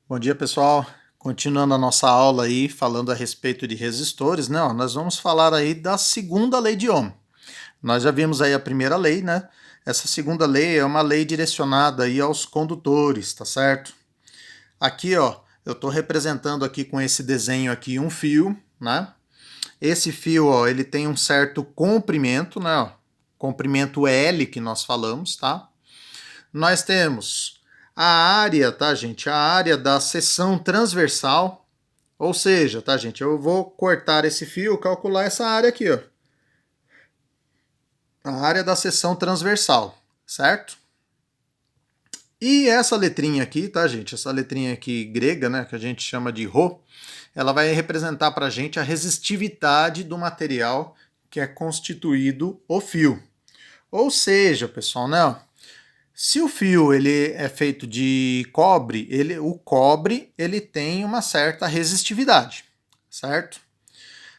Bom dia, pessoal. Continuando a nossa aula aí, falando a respeito de resistores, né? Nós vamos falar aí da segunda lei de Ohm. Nós já vimos aí a primeira lei, né? Essa segunda lei é uma lei direcionada aí aos condutores, tá certo? Aqui, ó, eu estou representando aqui com esse desenho aqui um fio, né? Esse fio, ó, ele tem um certo comprimento, né? Ó, comprimento L que nós falamos, tá? Nós temos a área, tá, gente? A área da seção transversal, ou seja, tá, gente? Eu vou cortar esse fio, calcular essa área aqui, ó. A área da seção transversal, certo? E essa letrinha aqui, tá, gente? Essa letrinha aqui grega, né, que a gente chama de Rho, ela vai representar pra gente a resistividade do material que é constituído o fio. Ou seja, pessoal, né, se o fio ele é feito de cobre, o cobre ele tem uma certa resistividade, certo?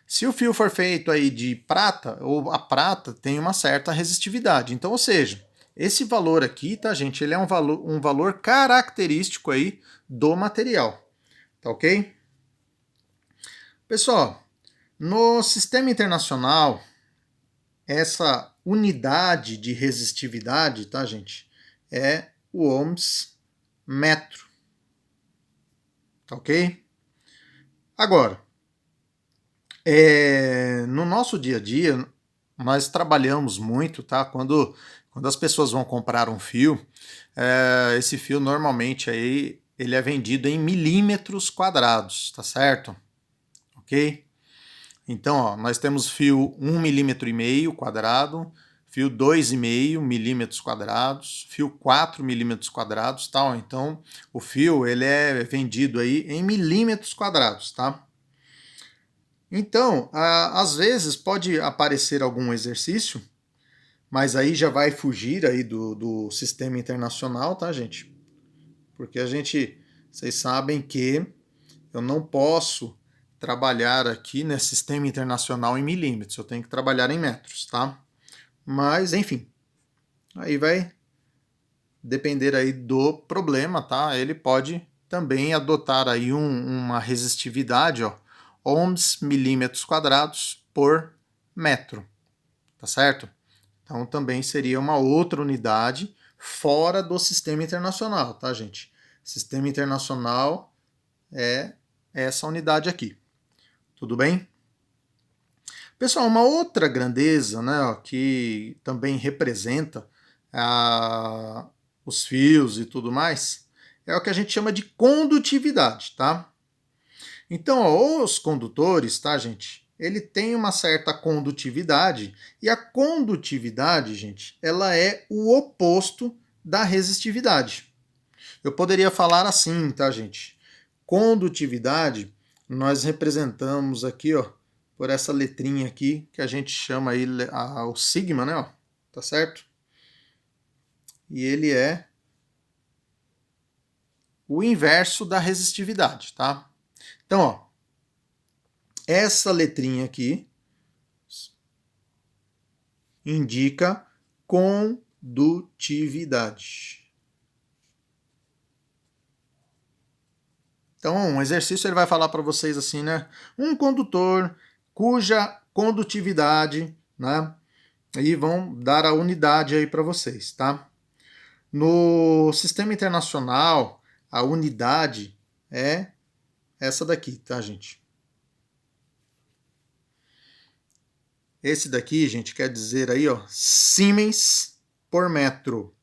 Se o fio for feito aí de prata, ou a prata tem uma certa resistividade. Então, ou seja, esse valor aqui, tá, gente, ele é um valor característico aí do material, tá ok? Pessoal, no sistema internacional, essa unidade de resistividade, tá, gente, é o ohms metro, tá ok? Agora, no nosso dia a dia, nós trabalhamos muito, tá? Quando as pessoas vão comprar um fio, esse fio normalmente aí ele é vendido em milímetros quadrados, tá certo? Ok? Então, ó, nós temos fio 1,5 mm quadrado, fio 2,5 milímetros quadrados, fio 4 milímetros quadrados, tal. Então, o fio ele é vendido aí em milímetros quadrados, tá? Então, às vezes pode aparecer algum exercício, mas aí já vai fugir aí do sistema internacional, tá, gente? Porque vocês sabem que eu não posso trabalhar aqui nesse sistema internacional em milímetros, eu tenho que trabalhar em metros, tá? Mas, enfim, aí vai depender aí do problema, tá? Ele pode também adotar aí uma resistividade, ó, ohms milímetros quadrados por metro, tá certo? Então também seria uma outra unidade fora do sistema internacional, tá, gente? Sistema internacional é essa unidade aqui. Tudo bem? Pessoal, uma outra grandeza, né, ó, que também representa os fios e tudo mais, é o que a gente chama de condutividade, tá? Então, ó, os condutores, tá, gente? Ele tem uma certa condutividade e a condutividade, gente, ela é o oposto da resistividade. Eu poderia falar assim, tá, gente? Condutividade nós representamos aqui, ó, por essa letrinha aqui que a gente chama aí o sigma, né, ó, tá certo? E ele é o inverso da resistividade, tá? Então, ó, essa letrinha aqui indica condutividade. Então, um exercício ele vai falar para vocês assim, né? Um condutor cuja condutividade, né? E vão dar a unidade aí para vocês, tá? No sistema internacional, a unidade é essa daqui, tá, gente? Esse daqui, gente, quer dizer aí, ó, Siemens por metro.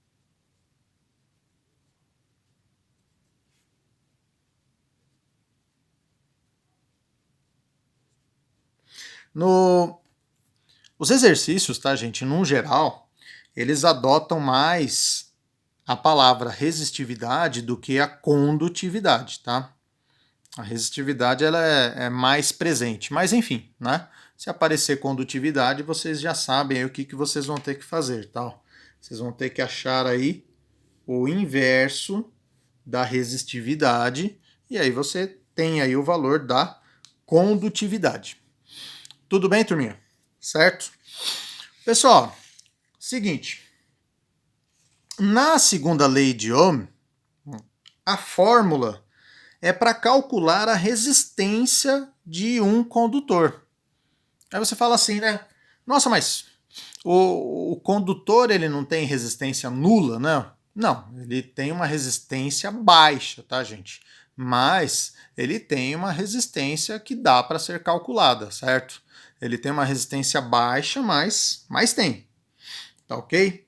No, os exercícios, tá, gente, no geral, eles adotam mais a palavra resistividade do que a condutividade, tá? A resistividade ela é mais presente, mas enfim, né? Se aparecer condutividade, vocês já sabem aí o que vocês vão ter que fazer, tá? Vocês vão ter que achar aí o inverso da resistividade e aí você tem aí o valor da condutividade. Tudo bem, turminha? Certo? Pessoal, seguinte, na segunda lei de Ohm, a fórmula é para calcular a resistência de um condutor. Aí você fala assim, né? Nossa, mas o condutor ele não tem resistência nula, né? Não, ele tem uma resistência baixa, tá, gente? Mas ele tem uma resistência que dá para ser calculada, certo? Ele tem uma resistência baixa, mas tem, tá ok?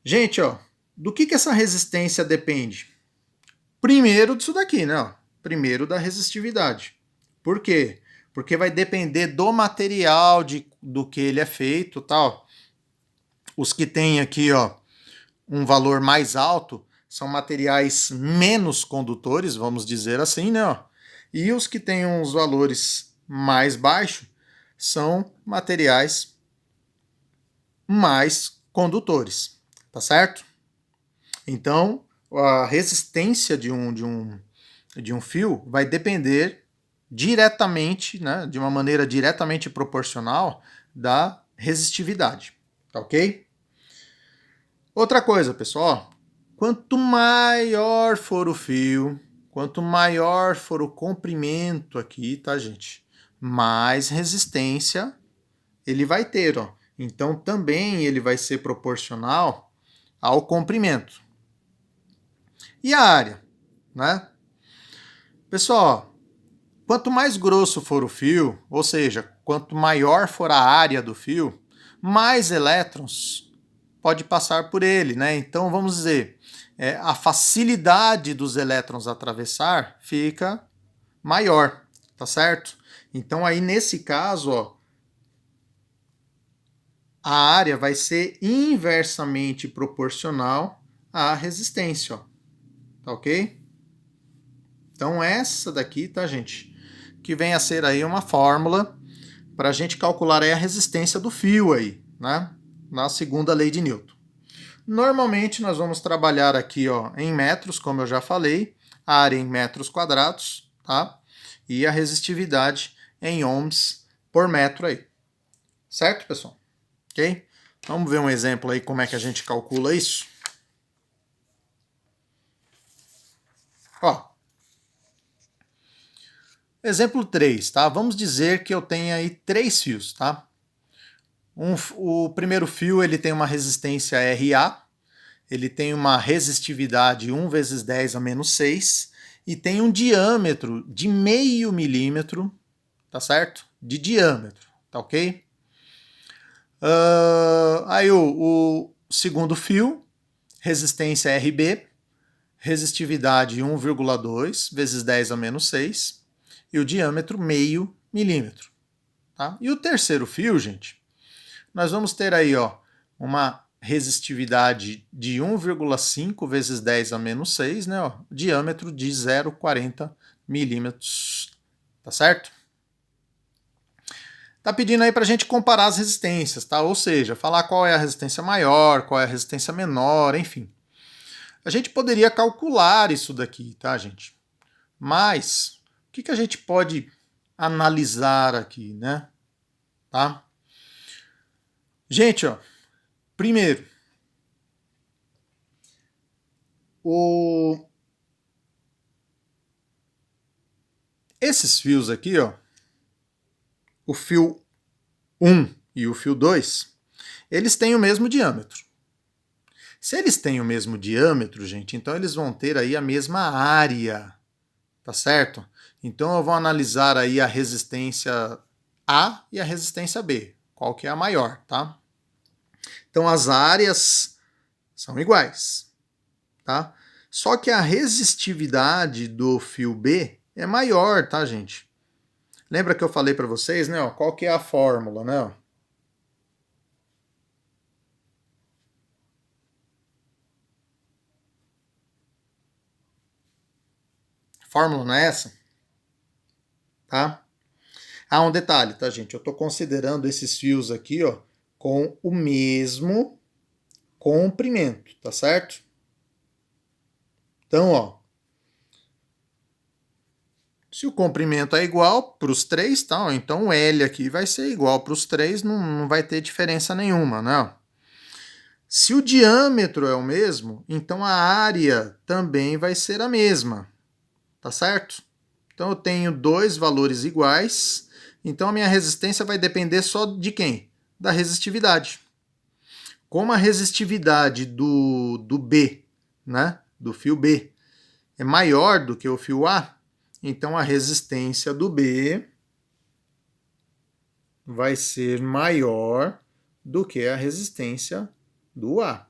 Gente, ó, do que essa resistência depende? Primeiro disso daqui, né? Ó, primeiro da resistividade. Por quê? Porque vai depender do material, do que ele é feito, tal. Os que têm aqui, ó, um valor mais alto são materiais menos condutores, vamos dizer assim, né? Ó. E os que têm uns valores mais baixos são materiais mais condutores, tá certo? Então, a resistência de um fio vai depender diretamente, né, de uma maneira diretamente proporcional da resistividade, tá ok? Outra coisa, pessoal, quanto maior for o fio, quanto maior for o comprimento aqui, tá, gente? Mais resistência ele vai ter, ó. Então também ele vai ser proporcional ao comprimento. E a área, né? Pessoal, quanto mais grosso for o fio, ou seja, quanto maior for a área do fio, mais elétrons pode passar por ele, né? Então vamos dizer, a facilidade dos elétrons atravessar fica maior, tá certo? Então aí nesse caso, ó, a área vai ser inversamente proporcional à resistência, ó, tá ok? Então essa daqui, tá, gente? Que vem a ser aí uma fórmula para a gente calcular aí a resistência do fio aí, né? Na segunda lei de Newton. Normalmente nós vamos trabalhar aqui, ó, em metros, como eu já falei, a área em metros quadrados, tá? E a resistividade em ohms por metro aí. Certo, pessoal? Ok? Vamos ver um exemplo aí como é que a gente calcula isso. Ó, exemplo 3, tá? Vamos dizer que eu tenho aí 3 fios, tá? O primeiro fio ele tem uma resistência RA, ele tem uma resistividade 1 vezes 10 a menos 6 e tem um diâmetro de meio milímetro, tá certo? De diâmetro, tá ok? Aí o segundo fio, resistência RB, resistividade 1,2 vezes 10 a menos 6 e o diâmetro meio milímetro. Tá? E o terceiro fio, gente, nós vamos ter aí ó, uma resistividade de 1,5 vezes 10 a menos 6, né, ó, diâmetro de 0,40 milímetros, tá certo? Tá pedindo aí para a gente comparar as resistências, tá? Ou seja, falar qual é a resistência maior, qual é a resistência menor, enfim. A gente poderia calcular isso daqui, tá, gente? Mas o que a gente pode analisar aqui, né? Tá? Gente, ó, primeiro, esses fios aqui, ó, o fio 1 e o fio 2, eles têm o mesmo diâmetro. Se eles têm o mesmo diâmetro, gente, então eles vão ter aí a mesma área, tá certo? Então eu vou analisar aí a resistência A e a resistência B, qual que é a maior, tá? Então as áreas são iguais, tá? Só que a resistividade do fio B é maior, tá, gente? Lembra que eu falei para vocês, né? Ó, qual que é a fórmula, né? A fórmula não é essa? Tá? Ah, um detalhe, tá, gente? Eu estou considerando esses fios aqui, ó, com o mesmo comprimento, tá certo? Então, ó, se o comprimento é igual para os três, tá? Então o L aqui vai ser igual para os três, não vai ter diferença nenhuma, né? Se o diâmetro é o mesmo, então a área também vai ser a mesma, tá certo? Então eu tenho dois valores iguais, então a minha resistência vai depender só de quem? Da resistividade. Como a resistividade do B, né, do fio B, é maior do que o fio A, então a resistência do B vai ser maior do que a resistência do A.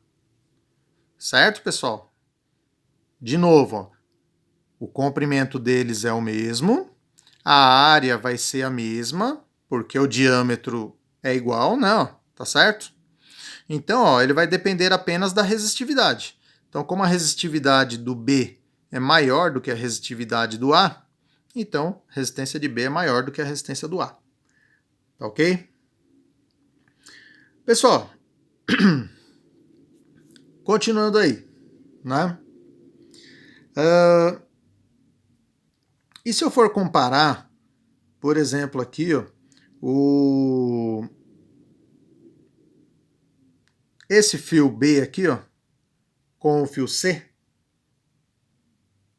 Certo, pessoal? De novo, ó, o comprimento deles é o mesmo, a área vai ser a mesma, porque o diâmetro é igual, né? Tá certo? Então, ó, ele vai depender apenas da resistividade. Então, como a resistividade do B é maior do que a resistividade do A, então a resistência de B é maior do que a resistência do A. Tá ok? Pessoal, continuando aí, né? E se eu for comparar, por exemplo, aqui, ó, esse fio B aqui, ó, com o fio C,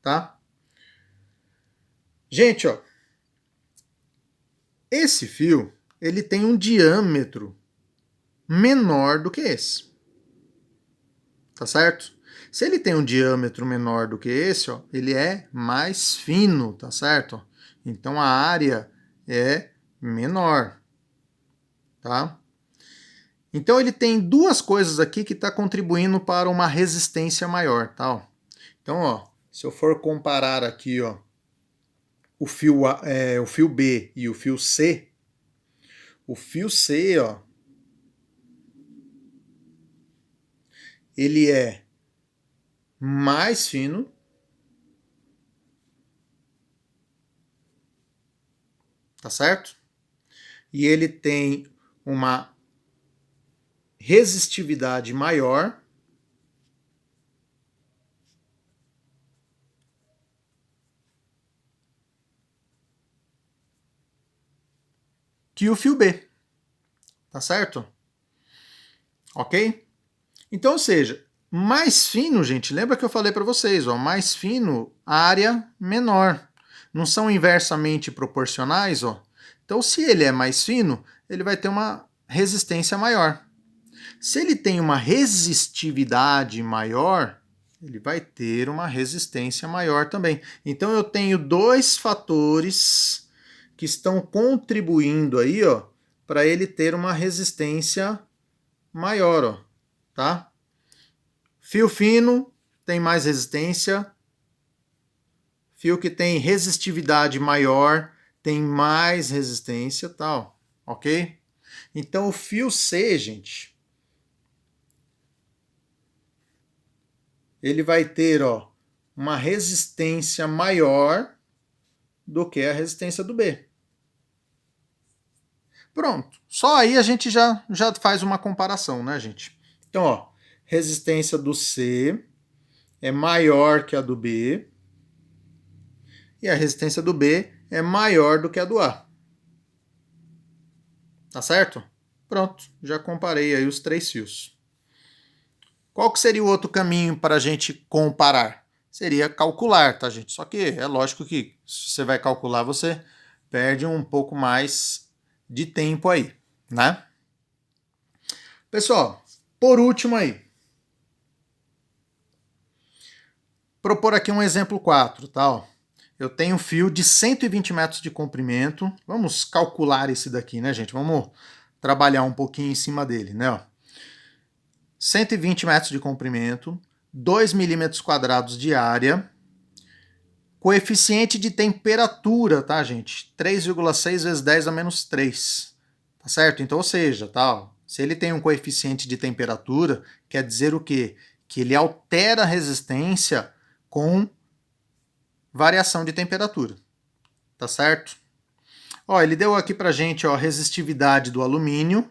tá? Gente, ó, esse fio, ele tem um diâmetro menor do que esse. Tá certo? Se ele tem um diâmetro menor do que esse, ó, ele é mais fino, tá certo? Então a área é menor, tá? Então ele tem duas coisas aqui que está contribuindo para uma resistência maior, tá? Então, ó, se eu for comparar aqui, ó, o fio B e o fio C, ó, ele é mais fino, tá certo? E ele tem uma resistividade maior que o fio B, tá certo? Ok? Então, ou seja, mais fino, gente, lembra que eu falei para vocês, ó, mais fino, área menor. Não são inversamente proporcionais, ó. Então, se ele é mais fino, ele vai ter uma resistência maior. Se ele tem uma resistividade maior, ele vai ter uma resistência maior também. Então, eu tenho dois fatores que estão contribuindo aí, ó, para ele ter uma resistência maior, ó, tá? Fio fino tem mais resistência, fio que tem resistividade maior tem mais resistência, tal, ok? Então o fio C, gente, ele vai ter, ó, uma resistência maior do que a resistência do B. Pronto. Só aí a gente já faz uma comparação, né, gente? Então, ó, resistência do C é maior que a do B e a resistência do B é maior do que a do A. Tá certo? Pronto, já comparei aí os três fios. Qual que seria o outro caminho para a gente comparar? Seria calcular, tá, gente? Só que é lógico que se você vai calcular, você perde um pouco mais de tempo aí, né? Pessoal, por último aí, propor aqui um exemplo 4, tá? Eu tenho um fio de 120 metros de comprimento. Vamos calcular esse daqui, né, gente? Vamos trabalhar um pouquinho em cima dele, né? 120 metros de comprimento, 2 milímetros quadrados de área, coeficiente de temperatura, tá, gente? 3,6 vezes 10 a menos 3, tá certo? Então, ou seja, tá, se ele tem um coeficiente de temperatura, quer dizer o quê? Que ele altera a resistência com variação de temperatura, tá certo? Ó, ele deu aqui pra gente, ó, a resistividade do alumínio,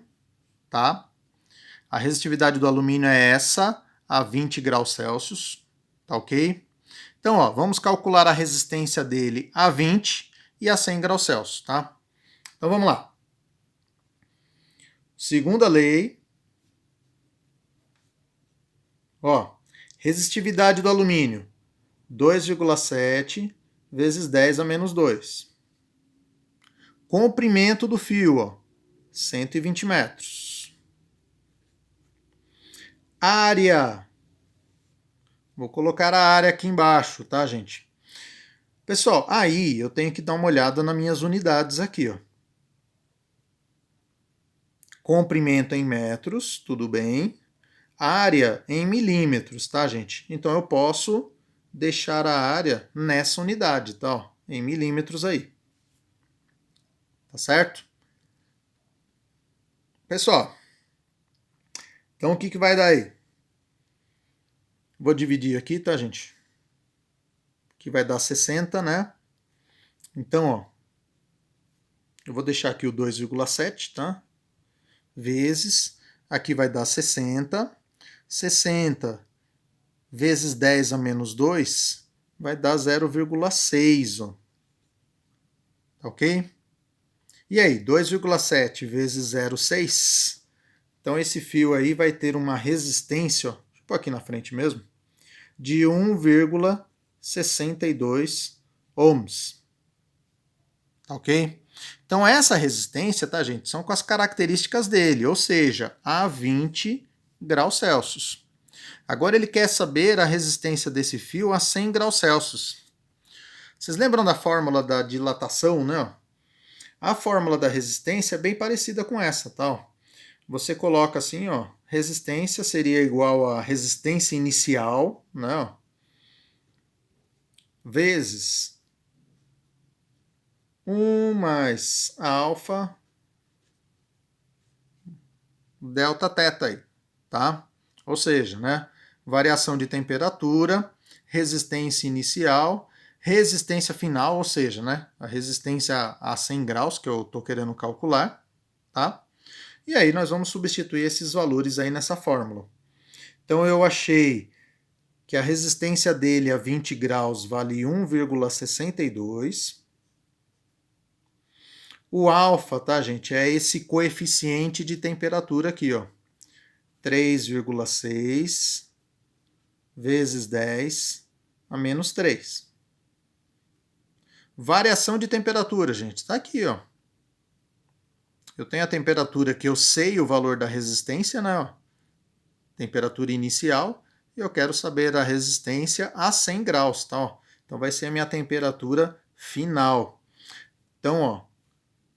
tá? A resistividade do alumínio é essa, a 20 graus Celsius, tá ok? Então, ó, vamos calcular a resistência dele a 20 e a 100 graus Celsius, tá? Então, vamos lá. Segunda lei, ó, resistividade do alumínio, 2,7 vezes 10 a menos 2. Comprimento do fio, ó, 120 metros. Área. Vou colocar a área aqui embaixo, tá, gente? Pessoal, aí eu tenho que dar uma olhada nas minhas unidades aqui, ó. Comprimento em metros, tudo bem. Área em milímetros, tá, gente? Então eu posso deixar a área nessa unidade, tá? Ó, em milímetros aí. Tá certo? Pessoal, então o que vai dar aí? Vou dividir aqui, tá, gente? Que vai dar 60, né? Então, ó, eu vou deixar aqui o 2,7, tá? Vezes, aqui vai dar 60. 60 vezes 10 a menos 2 vai dar 0,6, ó. Tá ok? E aí, 2,7 vezes 0,6. Então esse fio aí vai ter uma resistência, ó, deixa eu pôr aqui na frente mesmo, de 1,62 ohms. Tá ok? Então essa resistência, tá, gente, são com as características dele, ou seja, a 20 graus Celsius. Agora ele quer saber a resistência desse fio a 100 graus Celsius. Vocês lembram da fórmula da dilatação, né? A fórmula da resistência é bem parecida com essa, tá? Você coloca assim, ó, resistência seria igual a resistência inicial, né? Vezes 1 mais alfa delta teta aí, tá? Ou seja, né? Variação de temperatura, resistência inicial, resistência final, ou seja, né? A resistência a 100 graus que eu estou querendo calcular, tá? E aí nós vamos substituir esses valores aí nessa fórmula. Então eu achei que a resistência dele a 20 graus vale 1,62. O alfa, tá, gente, é esse coeficiente de temperatura aqui, ó. 3,6 vezes 10 a menos 3. Variação de temperatura, gente, está aqui, ó. Eu tenho a temperatura que eu sei o valor da resistência, né? Ó. Temperatura inicial, e eu quero saber a resistência a 100 graus, tá? Ó. Então vai ser a minha temperatura final. Então, ó,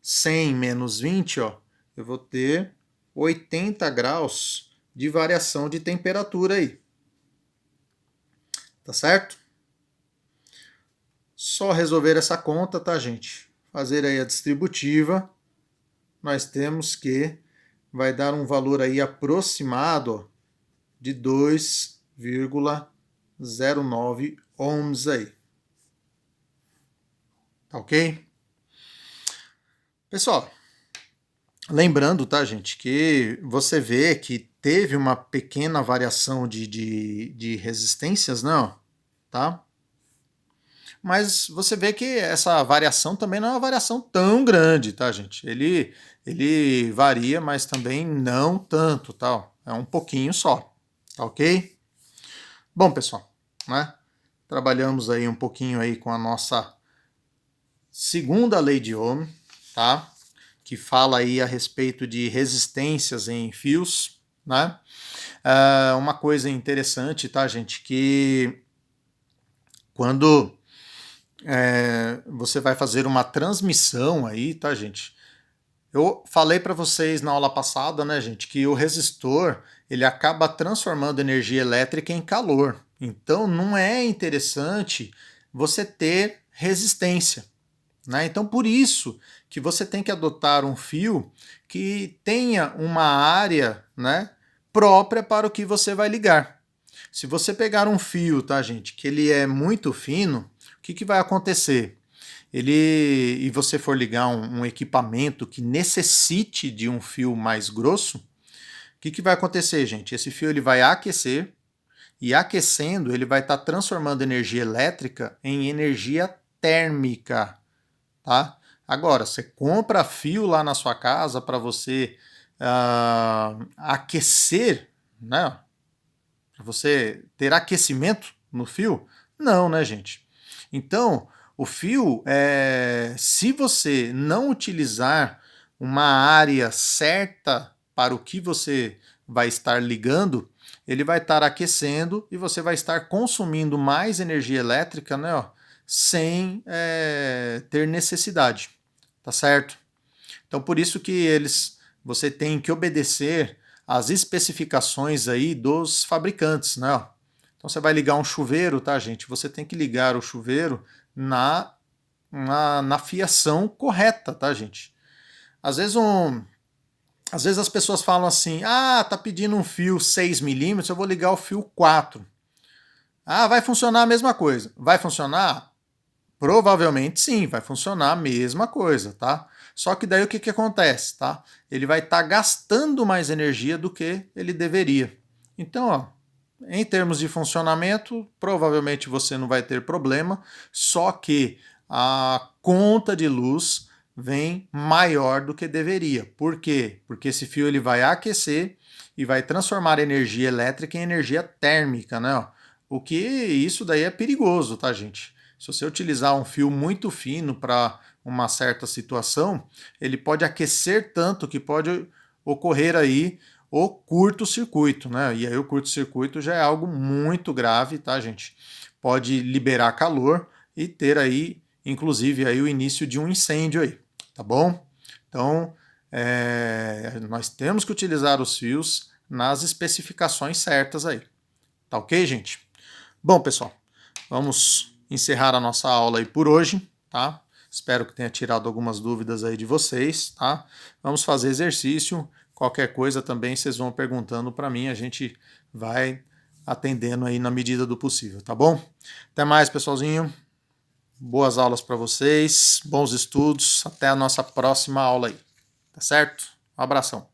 100 menos 20, ó, eu vou ter 80 graus de variação de temperatura aí. Tá certo? Só resolver essa conta, tá, gente? Fazer aí a distributiva, nós temos que vai dar um valor aí aproximado, ó, de 2,09 ohms aí. Tá ok? Pessoal, lembrando, tá, gente, que você vê que teve uma pequena variação de resistências, não, tá? Mas você vê que essa variação também não é uma variação tão grande, tá, gente? Ele varia, mas também não tanto, tá? É um pouquinho só, tá ok? Bom, pessoal, né? Trabalhamos aí um pouquinho aí com a nossa segunda lei de Ohm, tá? Que fala aí a respeito de resistências em fios, né? Uma coisa interessante, tá, gente, que quando você vai fazer uma transmissão aí, tá, gente? Eu falei para vocês na aula passada, né, gente, que o resistor ele acaba transformando energia elétrica em calor. Então não é interessante você ter resistência, né? Então por isso que você tem que adotar um fio que tenha uma área, né, própria para o que você vai ligar. Se você pegar um fio, tá, gente, que ele é muito fino, o que vai acontecer? E você for ligar um equipamento que necessite de um fio mais grosso, o que vai acontecer, gente? Esse fio ele vai aquecer e aquecendo ele vai estar transformando energia elétrica em energia térmica, tá? Agora, você compra fio lá na sua casa para você aquecer, né? Para você ter aquecimento no fio? Não, né, gente? Então, O fio, se você não utilizar uma área certa para o que você vai estar ligando, ele vai estar aquecendo e você vai estar consumindo mais energia elétrica, né, ó, sem ter necessidade, tá certo? Então por isso que você tem que obedecer às especificações aí dos fabricantes, né? Ó. Então você vai ligar um chuveiro, tá, gente? Você tem que ligar o chuveiro na fiação correta, tá, gente? Às vezes as pessoas falam assim: ah, tá pedindo um fio 6 milímetros, eu vou ligar o fio 4. Ah, vai funcionar a mesma coisa. Vai funcionar? Provavelmente sim, vai funcionar a mesma coisa, tá? Só que daí o que, que acontece, tá? Ele vai estar gastando mais energia do que ele deveria. Então, ó, em termos de funcionamento, provavelmente você não vai ter problema, só que a conta de luz vem maior do que deveria. Por quê? Porque esse fio ele vai aquecer e vai transformar energia elétrica em energia térmica, né? O que isso daí é perigoso, tá, gente? Se você utilizar um fio muito fino para uma certa situação, ele pode aquecer tanto que pode ocorrer aí o curto-circuito, né? E aí o curto-circuito já é algo muito grave, tá, gente? Pode liberar calor e ter aí, inclusive, aí o início de um incêndio aí, tá bom? Então, nós temos que utilizar os fios nas especificações certas aí. Tá ok, gente? Bom, pessoal, vamos encerrar a nossa aula aí por hoje, tá? Espero que tenha tirado algumas dúvidas aí de vocês, tá? Vamos fazer exercício. Qualquer coisa também vocês vão perguntando para mim, a gente vai atendendo aí na medida do possível, tá bom? Até mais, pessoalzinho. Boas aulas para vocês, bons estudos. Até a nossa próxima aula aí, tá certo? Um abração.